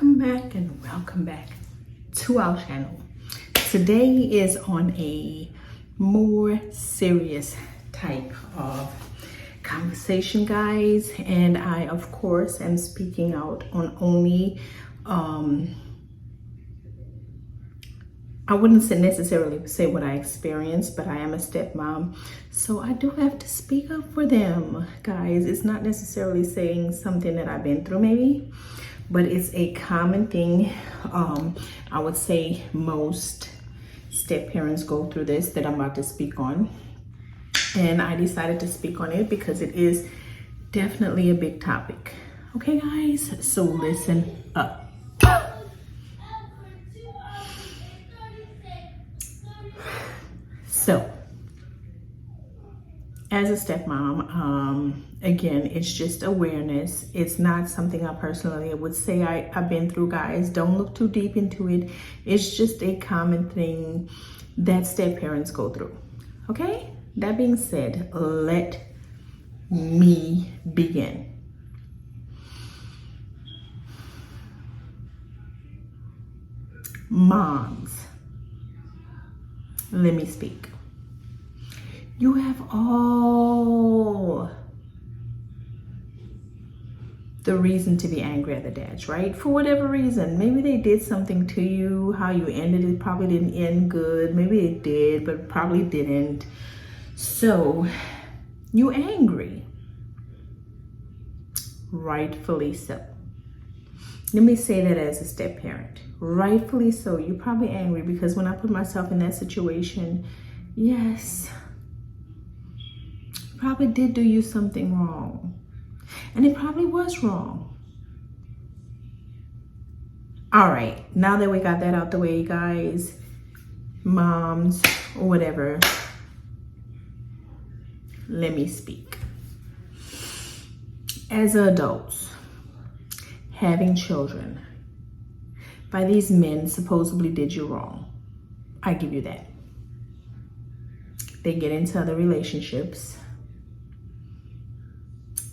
welcome back to our channel. Today is on a more serious type of conversation, guys, and I of course am speaking out on only I wouldn't necessarily say what I experienced, but I am a stepmom, so I do have to speak up for them, guys. It's not necessarily saying something that I've been through maybe, but it's a common thing. I would say most step parents go through this that I'm about to speak on, and I decided to speak on it because it is definitely a big topic. Okay, guys, so listen up. So, as a stepmom, again, it's just awareness. It's not something I personally would say I've been through, guys. Don't look too deep into it. It's just a common thing that step parents go through. Okay? That being said, let me begin. Moms, let me speak. You have all the reason to be angry at the dads, right? For whatever reason. Maybe they did something to you. How you ended it probably didn't end good. Maybe it did, but probably didn't. So you angry. Rightfully so. Let me say that as a step parent. Rightfully so. You're probably angry because when I put myself in that situation, yes, probably did do you something wrong. And it probably was wrong. All right, now that we got that out the way, guys, moms or whatever, let me speak. As adults, having children by these men supposedly did you wrong. I give you that. They get into other relationships.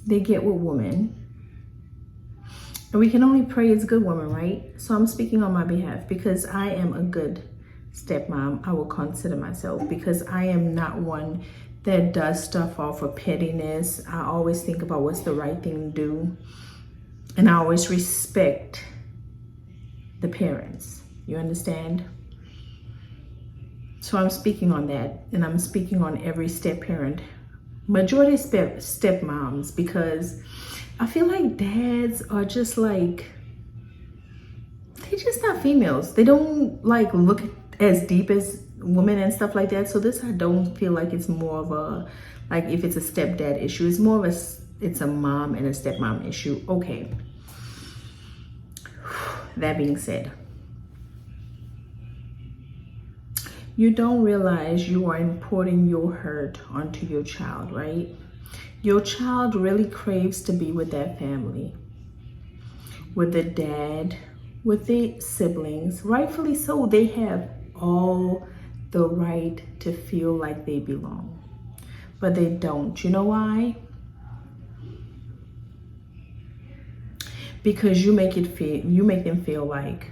They get with women. And we can only pray it's good women, right? So I'm speaking on my behalf because I am a good stepmom. I will consider myself, because I am not one that does stuff off of pettiness. I always think about what's the right thing to do. And I always respect the parents. You understand? So I'm speaking on that, and I'm speaking on every step parent. Majority stepmoms, because I feel like dads are just like, they're just not females. They don't like look as deep as women and stuff like that. So this, I don't feel like it's more of a, like if it's a stepdad issue, it's more of a, it's a mom and a stepmom issue. Okay. That being said, you don't realize you are importing your hurt onto your child, right? Your child really craves to be with that family, with the dad, with the siblings. Rightfully so, they have all the right to feel like they belong, but they don't. You know why? Because you make them feel like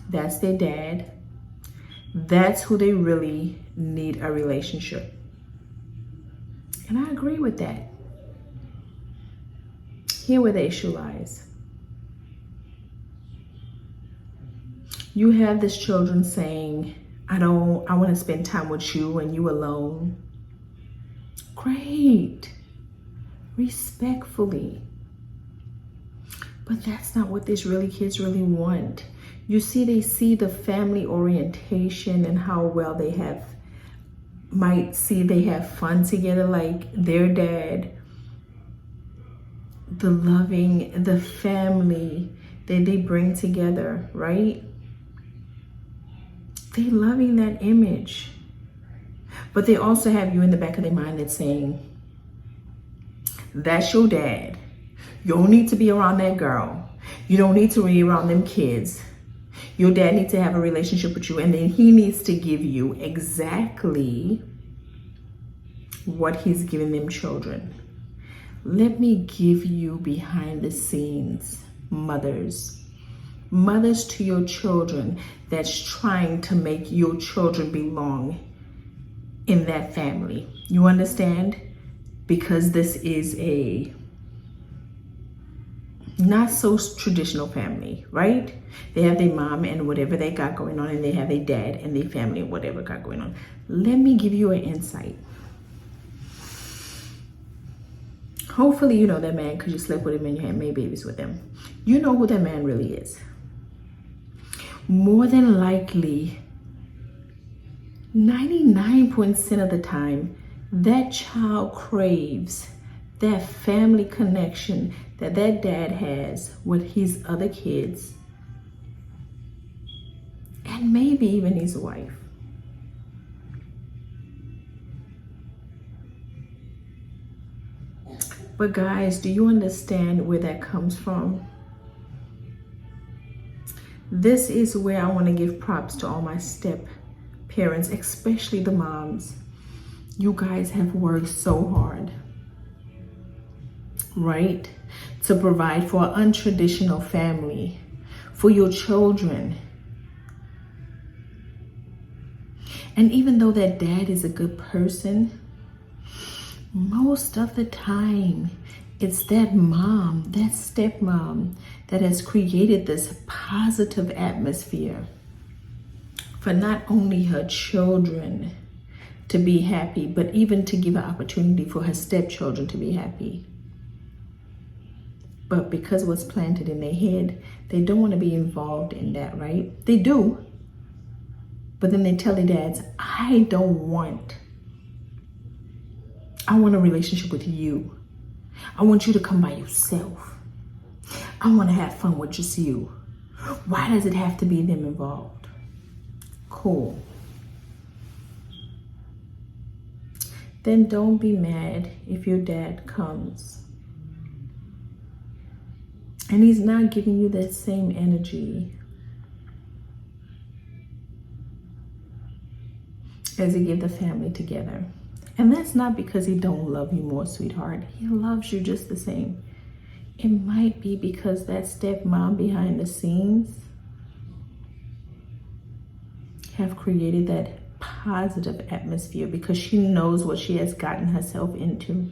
that's their dad. That's who they really need a relationship. And I agree with that. Here where the issue lies. You have this children saying, I want to spend time with you and you alone. Great. Respectfully. But that's not what these kids really want. You see, they see the family orientation and how well they might see they have fun together, like their dad, the loving, the family that they bring together, right? They loving that image. But they also have you in the back of their mind that's saying, that's your dad. You don't need to be around that girl. You don't need to be around them kids. Your dad needs to have a relationship with you, and then he needs to give you exactly what he's giving them children. Let me give you behind the scenes mothers to your children that's trying to make your children belong in that family. You understand? Because this is a not so traditional family, right? They have their mom and whatever they got going on, and they have their dad and their family and whatever got going on. Let me give you an insight. Hopefully you know that man because you slept with him and you had made babies with him. You know who that man really is. More than likely, 99% of the time, that child craves that family connection that dad has with his other kids, and maybe even his wife. But guys, do you understand where that comes from? This is where I want to give props to all my step parents, especially the moms. You guys have worked so hard, right? To provide for an untraditional family, for your children. And even though that dad is a good person, most of the time, it's that mom, that stepmom, that has created this positive atmosphere for not only her children to be happy, but even to give an opportunity for her stepchildren to be happy. But because what's planted in their head, they don't want to be involved in that, right? They do. But then they tell their dads, I want a relationship with you. I want you to come by yourself. I want to have fun with just you. Why does it have to be them involved? Cool. Then don't be mad if your dad comes and he's not giving you that same energy as he give the family together. And that's not because he don't love you more, sweetheart. He loves you just the same. It might be because that stepmom behind the scenes have created that positive atmosphere because she knows what she has gotten herself into.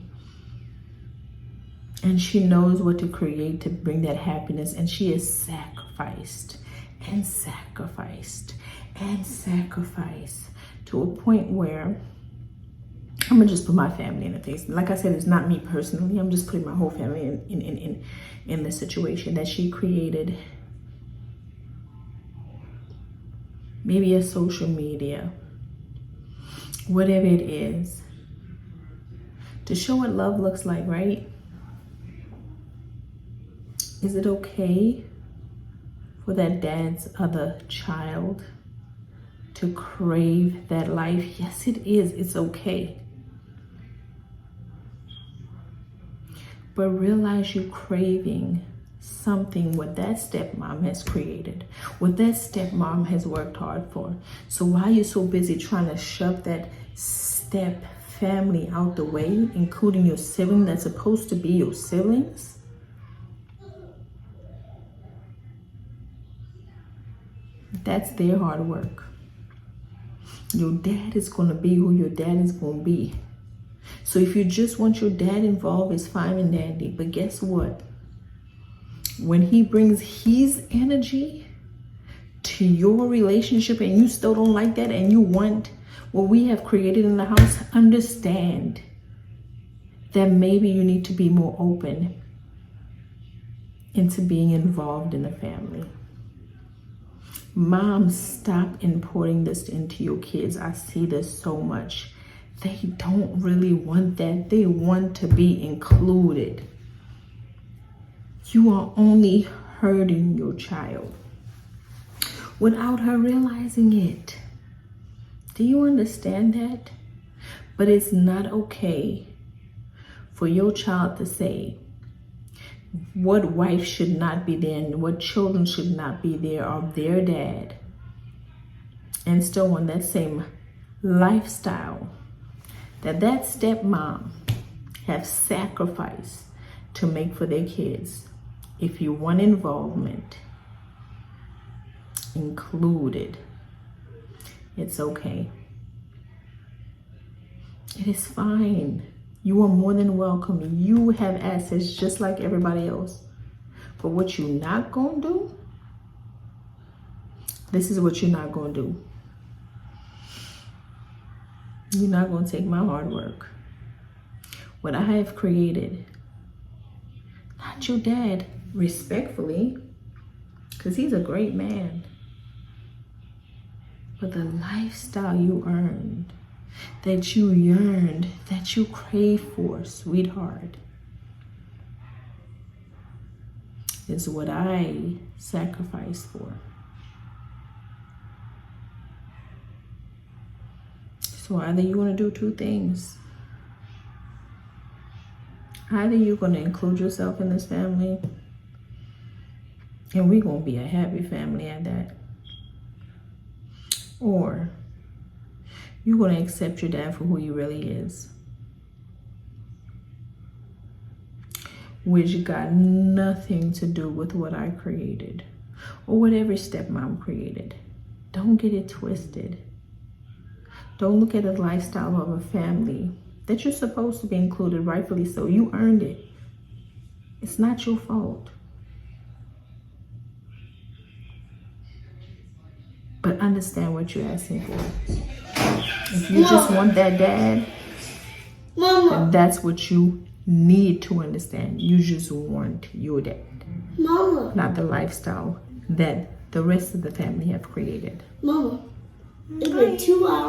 And she knows what to create to bring that happiness. And she is sacrificed and sacrificed and sacrificed to a point where I'm gonna just put my family in the face. Like I said, it's not me personally. I'm just putting my whole family in the situation that she created. Maybe a social media, whatever it is, to show what love looks like, right? Is it okay for that dad's other child to crave that life? Yes, it is. It's okay. But realize you're craving something what that stepmom has created, what that stepmom has worked hard for. So while you're so busy trying to shove that step family out the way, including your sibling that's supposed to be your siblings, that's their hard work. Your dad is going to be who your dad is going to be. So if you just want your dad involved, it's fine and dandy. But guess what? When he brings his energy to your relationship and you still don't like that and you want what we have created in the house, understand that maybe you need to be more open into being involved in the family. Moms, stop importing this into your kids. I see this so much. They don't really want that. They want to be included. You are only hurting your child without her realizing it. Do you understand that? But it's not okay for your child to say what wife should not be there and what children should not be there of their dad, and still want that same lifestyle that stepmom have sacrificed to make for their kids. If you want involvement included, it's okay. It is fine. You are more than welcome. You have access just like everybody else. But what you're not going to do, this is what you're not going to do. You're not going to take my hard work. What I have created, not your dad, respectfully, because he's a great man. But the lifestyle you earned, that you yearned, that you crave for, sweetheart, is what I sacrificed for. So either you want to do two things. Either you're going to include yourself in this family, and we're going to be a happy family at that. Or you're going to accept your dad for who he really is, which got nothing to do with what I created or what every stepmom created. Don't get it twisted. Don't look at the lifestyle of a family that you're supposed to be included, rightfully so. You earned it. It's not your fault. But understand what you're asking for. If you just want that dad, then that's what you need to understand. You just want your dad. Mama. Not the lifestyle that the rest of the family have created. Mama, it's been 2 hours.